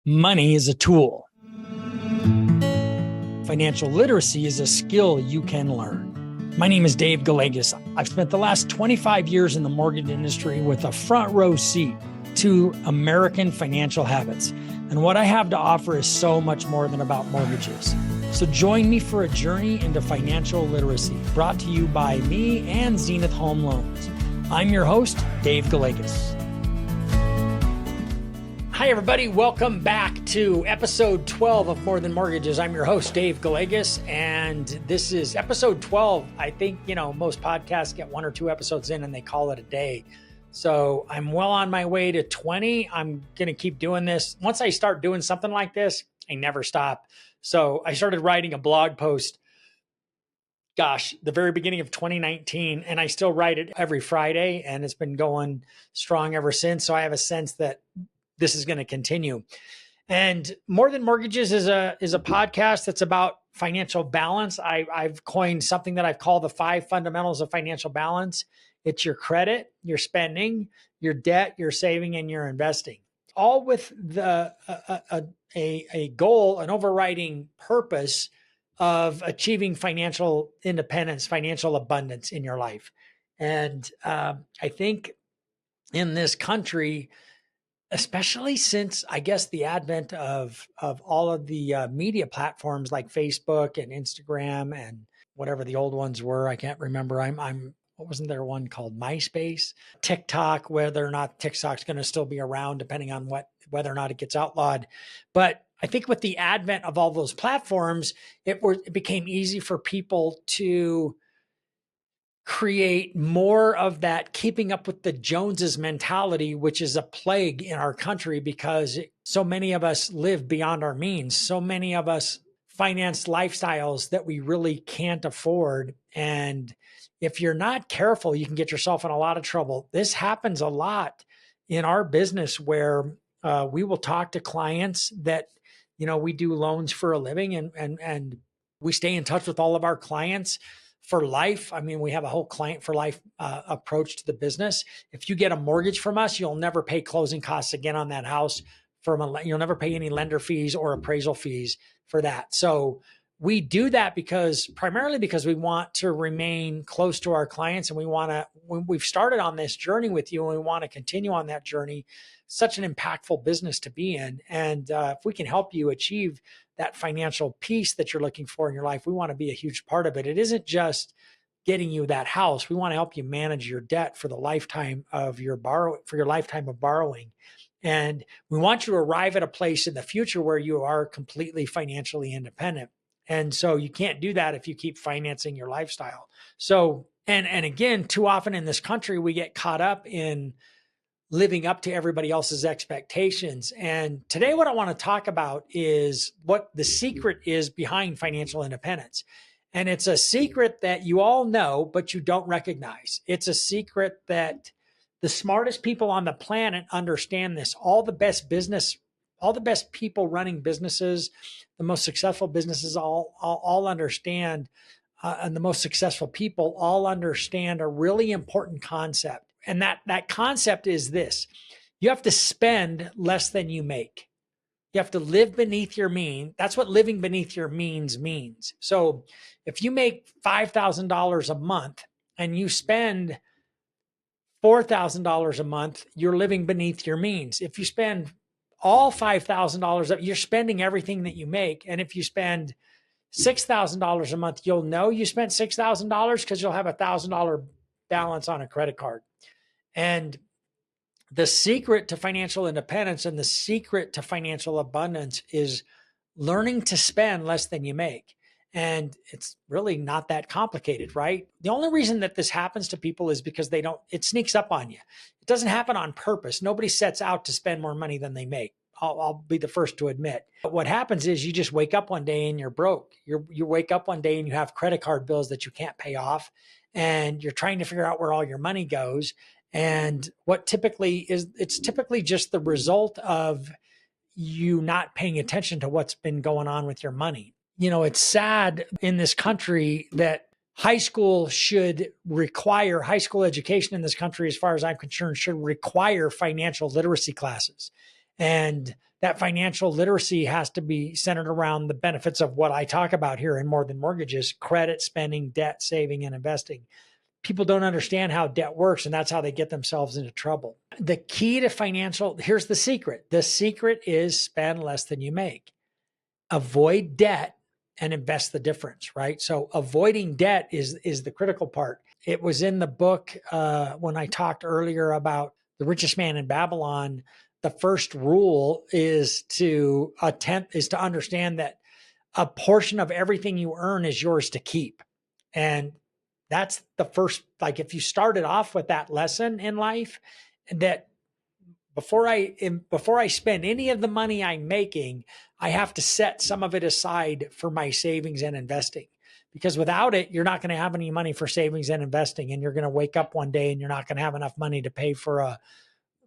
Money is a tool. Financial literacy is a skill you can learn. My name is Dave Gallegos. I've spent the last 25 years in the mortgage industry with a front row seat to American financial habits. And what I have to offer is so much more than about mortgages. So join me for a journey into financial literacy, brought to you by me and Zenith Home Loans. I'm your host, Dave Gallegos. Hi, everybody. Welcome back to episode 12 of More Than Mortgages. I'm your host, Dave Gallegos, and this is episode 12. I think, most podcasts get one or two episodes in and they call it a day. So I'm well on my way to 20. I'm going to keep doing this. Once I start doing something like this, I never stop. So I started writing a blog post, the very beginning of 2019, and I still write it every Friday, and it's been going strong ever since. So I have a sense that this is going to continue. And More Than Mortgages is a podcast that's about financial balance. I've coined something that I've called the 5 fundamentals of financial balance. It's your credit, your spending, your debt, your saving, and your investing, all with a goal, an overriding purpose of achieving financial independence, financial abundance in your life. And I think in this country, especially since, I guess, the advent of all of the media platforms like Facebook and Instagram and whatever the old ones were, I can't remember. What wasn't there one called MySpace? TikTok, whether or not TikTok's going to still be around, depending on whether or not it gets outlawed. But I think with the advent of all those platforms, it became easy for people to create more of that keeping up with the Joneses mentality, which is a plague in our country because so many of us live beyond our means. So many of us finance lifestyles that we really can't afford. And if you're not careful, you can get yourself in a lot of trouble. This happens a lot in our business where we will talk to clients that, we do loans for a living and we stay in touch with all of our clients for life. I mean, we have a whole client for life approach to the business. If you get a mortgage from us, you'll never pay closing costs again on that house. You'll never pay any lender fees or appraisal fees for that. So we do that primarily because we want to remain close to our clients, and we've started on this journey with you, and we want to continue on that journey. Such an impactful business to be in. And if we can help you achieve that financial peace that you're looking for in your life, we want to be a huge part of it. It isn't just getting you that house. We want to help you manage your debt for the lifetime of your lifetime of borrowing. And we want you to arrive at a place in the future where you are completely financially independent. And so you can't do that if you keep financing your lifestyle. So, and again, too often in this country, we get caught up in living up to everybody else's expectations. And today, what I want to talk about is what the secret is behind financial independence. And it's a secret that you all know, but you don't recognize. It's a secret that the smartest people on the planet understand this. All the best people running businesses, the most successful businesses all understand, and the most successful people all understand a really important concept. And that concept is this: you have to spend less than you make. You have to live beneath your means. That's what living beneath your means means. So if you make $5,000 a month and you spend $4,000 a month, you're living beneath your means. If you spend all $5,000, you're spending everything that you make. And if you spend $6,000 a month, you'll know you spent $6,000 because you'll have $1,000 balance on a credit card. And the secret to financial independence and the secret to financial abundance is learning to spend less than you make. And it's really not that complicated, right? The only reason that this happens to people is because it sneaks up on you. It doesn't happen on purpose. Nobody sets out to spend more money than they make. I'll be the first to admit. But what happens is you just wake up one day and you're broke. You wake up one day and you have credit card bills that you can't pay off, and you're trying to figure out where all your money goes. And it's typically just the result of you not paying attention to what's been going on with your money. It's sad in this country that high school education in this country, as far as I'm concerned, should require financial literacy classes. And that financial literacy has to be centered around the benefits of what I talk about here in More Than Mortgages: credit, spending, debt, saving, and investing. People don't understand how debt works, and that's how they get themselves into trouble. The key to financial, here's the secret. The secret is spend less than you make. Avoid debt and invest the difference, right? So avoiding debt is the critical part. It was in the book when I talked earlier about the richest man in Babylon. The first rule is to understand that a portion of everything you earn is yours to keep. And that's the first, like, if you started off with that lesson in life, that before I spend any of the money I'm making, I have to set some of it aside for my savings and investing. Because without it, you're not going to have any money for savings and investing. And you're going to wake up one day and you're not going to have enough money to pay for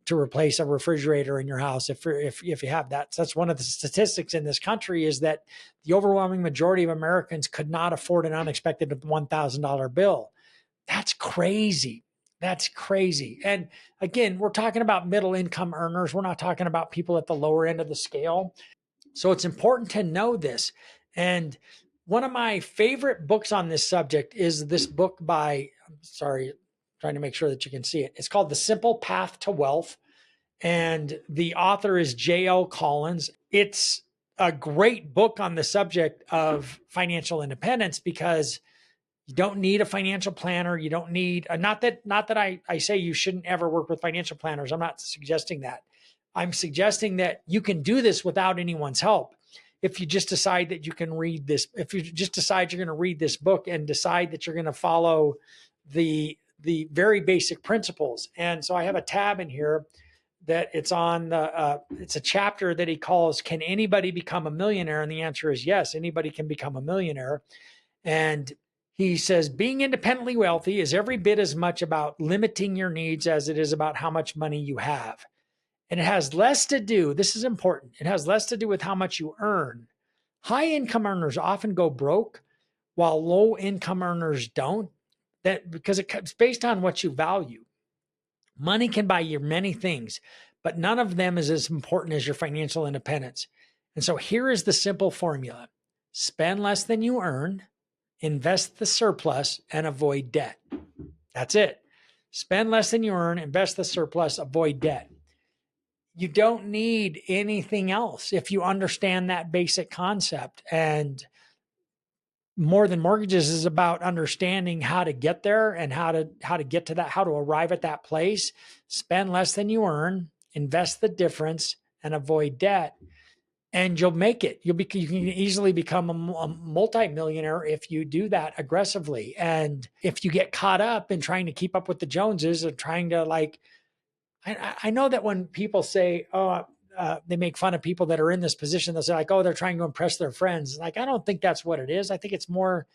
to replace a refrigerator in your house. If you have that, that's one of the statistics in this country, is that the overwhelming majority of Americans could not afford an unexpected $1,000 bill. That's crazy. That's crazy. And again, we're talking about middle income earners. We're not talking about people at the lower end of the scale. So it's important to know this. And one of my favorite books on this subject is this book by, trying to make sure that you can see it. It's called The Simple Path to Wealth. And the author is J.L. Collins. It's a great book on the subject of financial independence, because you don't need a financial planner. You don't need, not that I say you shouldn't ever work with financial planners. I'm not suggesting that. I'm suggesting that you can do this without anyone's help. If you just decide that you can read this, if you just decide you're going to read this book and decide that you're going to follow the very basic principles. And so I have a tab in here that it's on it's a chapter that he calls, Can Anybody Become a Millionaire? And the answer is yes, anybody can become a millionaire. And he says, being independently wealthy is every bit as much about limiting your needs as it is about how much money you have. And it has less to do, this is important, it has less to do with how much you earn. High income earners often go broke while low income earners don't, because it's based on what you value. Money can buy you many things, but none of them is as important as your financial independence. And so here is the simple formula: spend less than you earn, invest the surplus, and avoid debt. That's it. Spend less than you earn, invest the surplus, avoid debt. You don't need anything else if you understand that basic concept. And More Than Mortgages is about understanding how to get there and how to get to that, how to arrive at that place. Spend less than you earn, invest the difference, and avoid debt. And you'll make it. You can easily become a multimillionaire if you do that aggressively. And if you get caught up in trying to keep up with the Joneses or trying to, like, I know that when people say, they make fun of people that are in this position, they'll say, like, oh, they're trying to impress their friends. Like, I don't think that's what it is. I think it's more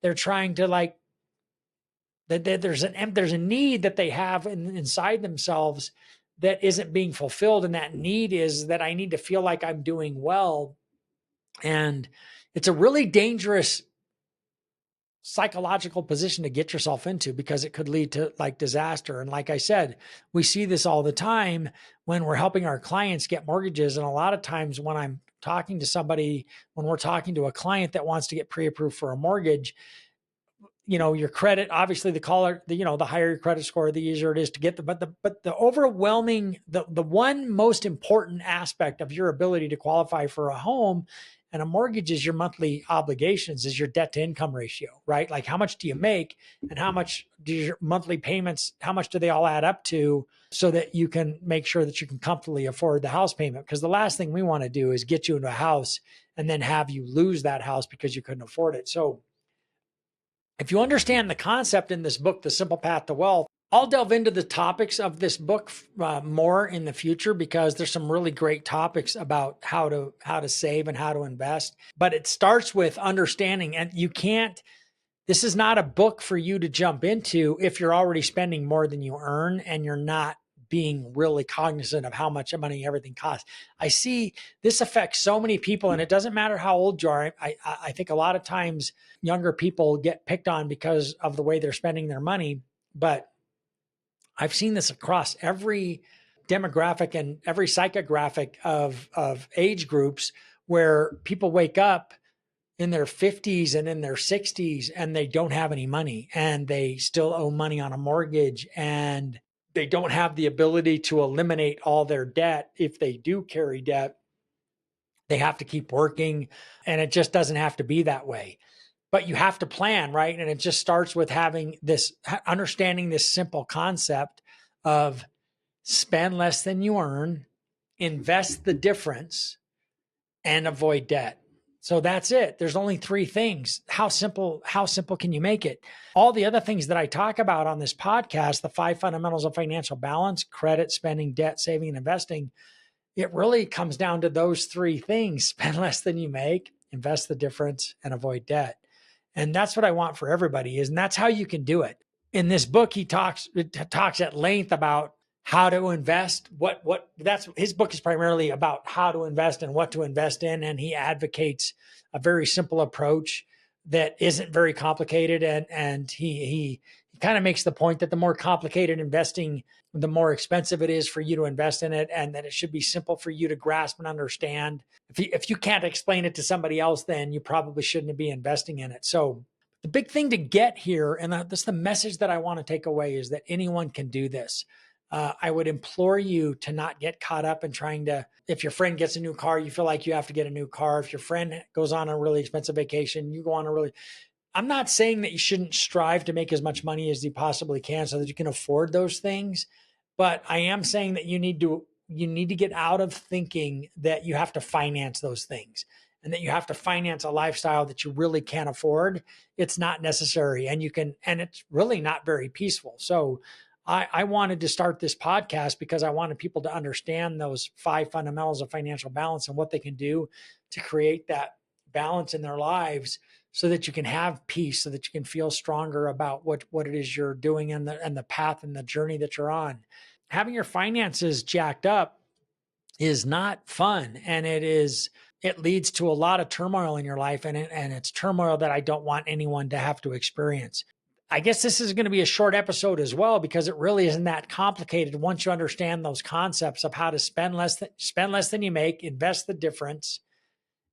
they're trying to, like, that there's a need that they have inside themselves that isn't being fulfilled. And that need is that I need to feel like I'm doing well. And it's a really dangerous psychological position to get yourself into, because it could lead to, like, disaster. And like I said, we see this all the time when we're helping our clients get mortgages. And a lot of times when I'm talking to somebody, when we're talking to a client that wants to get pre-approved for a mortgage, your credit, obviously the higher your credit score, the easier it is to get but the overwhelming, the one most important aspect of your ability to qualify for a home and a mortgage is your monthly obligations, is your debt to income ratio, right? Like, how much do you make and how much do your monthly payments, how much do they all add up to, so that you can make sure that you can comfortably afford the house payment? Because the last thing we want to do is get you into a house and then have you lose that house because you couldn't afford it. So if you understand the concept in this book, The Simple Path to Wealth, I'll delve into the topics of this book more in the future, because there's some really great topics about how to save and how to invest. But it starts with understanding, and this is not a book for you to jump into if you're already spending more than you earn and you're not being really cognizant of how much money everything costs. I see this affects so many people, and it doesn't matter how old you are. I think a lot of times younger people get picked on because of the way they're spending their money, but I've seen this across every demographic and every psychographic of age groups where people wake up in their 50s and in their 60s and they don't have any money and they still owe money on a mortgage and they don't have the ability to eliminate all their debt. If they do carry debt, they have to keep working, and it just doesn't have to be that way. But you have to plan, right? And it just starts with having this, understanding this simple concept of spend less than you earn, invest the difference, and avoid debt. So that's it. There's only three things. How simple can you make it? All the other things that I talk about on this podcast, the 5 fundamentals of financial balance, credit, spending, debt, saving, and investing, it really comes down to those three things: spend less than you make, invest the difference, and avoid debt. And that's what I want for everybody and that's how you can do it. In this book, he talks at length about how to invest. That's his book is primarily about how to invest and what to invest in. And he advocates a very simple approach that isn't very complicated. And he kind of makes the point that the more complicated investing, the more expensive it is for you to invest in it, and that it should be simple for you to grasp and understand. If you can't explain it to somebody else, then you probably shouldn't be investing in it. So the big thing to get here, and that's the message that I want to take away, is that anyone can do this. I would implore you to not get caught up in trying to, if your friend gets a new car, you feel like you have to get a new car. If your friend goes on a really expensive vacation, you go on a really, I'm not saying that you shouldn't strive to make as much money as you possibly can so that you can afford those things. But I am saying that you need to get out of thinking that you have to finance those things and that you have to finance a lifestyle that you really can't afford. It's not necessary, and it's really not very peaceful. So I wanted to start this podcast because I wanted people to understand those 5 fundamentals of financial balance and what they can do to create that balance in their lives so that you can have peace, so that you can feel stronger about what it is you're doing and the path and the journey that you're on. Having your finances jacked up is not fun, and it leads to a lot of turmoil in your life, and it's turmoil that I don't want anyone to have to experience. I guess this is going to be a short episode as well because it really isn't that complicated once you understand those concepts of how to spend less than you make, invest the difference,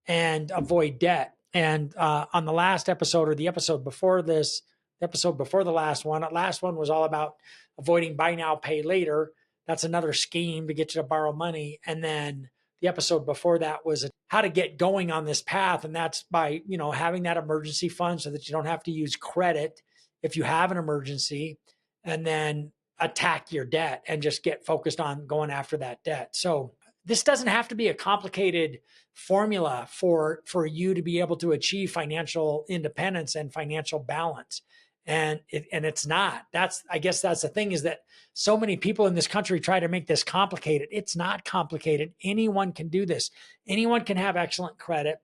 and avoid debt. And on the last episode, or the episode before this, the episode before the last one was all about avoiding buy now, pay later. That's another scheme to get you to borrow money. And then the episode before that was how to get going on this path. And that's by, having that emergency fund so that you don't have to use credit if you have an emergency, and then attack your debt and just get focused on going after that debt. So this doesn't have to be a complicated formula for you to be able to achieve financial independence and financial balance. And it's not. I guess that's the thing, is that so many people in this country try to make this complicated. It's not complicated. Anyone can do this. Anyone can have excellent credit.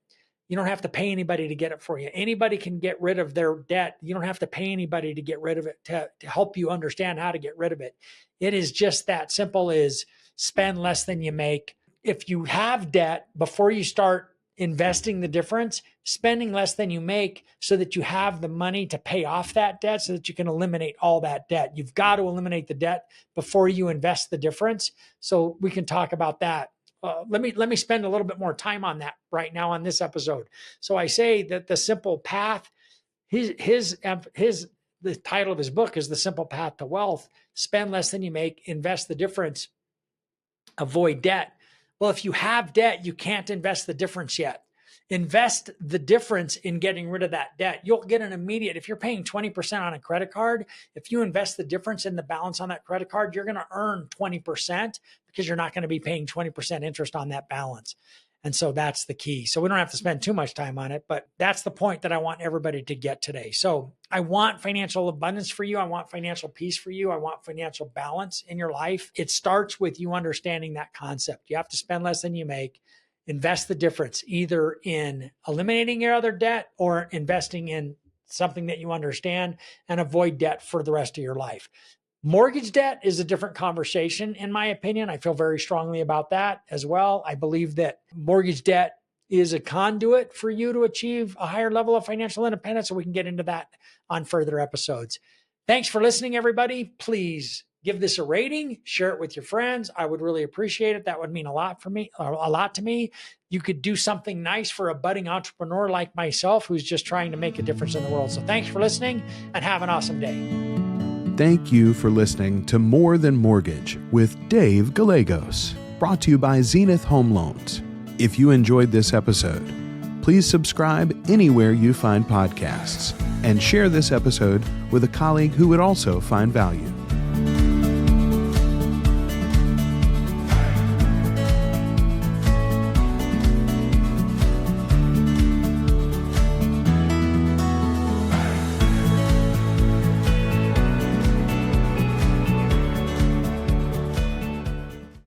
You don't have to pay anybody to get it for you. Anybody can get rid of their debt. You don't have to pay anybody to get rid of it, to help you understand how to get rid of it. It is just that simple: is spend less than you make. If you have debt, before you start investing the difference, spending less than you make so that you have the money to pay off that debt, so that you can eliminate all that debt. You've got to eliminate the debt before you invest the difference. So we can talk about that. Let me spend a little bit more time on that right now on this episode. So I say that the simple path, the title of his book is The Simple Path to Wealth. Spend less than you make, invest the difference, avoid debt. Well, if you have debt, you can't invest the difference yet. Invest the difference in getting rid of that debt. You'll get an immediate, if you're paying 20% on a credit card, if you invest the difference in the balance on that credit card, you're going to earn 20% because you're not going to be paying 20% interest on that balance. And so that's the key. So we don't have to spend too much time on it, but that's the point that I want everybody to get today. So I want financial abundance for you. I want financial peace for you. I want financial balance in your life. It starts with you understanding that concept. You have to spend less than you make, invest the difference either in eliminating your other debt or investing in something that you understand, and avoid debt for the rest of your life. Mortgage debt is a different conversation, in my opinion. I feel very strongly about that as well. I believe that mortgage debt is a conduit for you to achieve a higher level of financial independence, so we can get into that on further episodes. Thanks for listening, everybody. Please give this a rating, share it with your friends. I would really appreciate it. That would mean a lot for me, a lot to me. You could do something nice for a budding entrepreneur like myself who's just trying to make a difference in the world. So thanks for listening and have an awesome day. Thank you for listening to More Than Mortgage with Dave Gallegos, brought to you by Zenith Home Loans. If you enjoyed this episode, please subscribe anywhere you find podcasts and share this episode with a colleague who would also find value.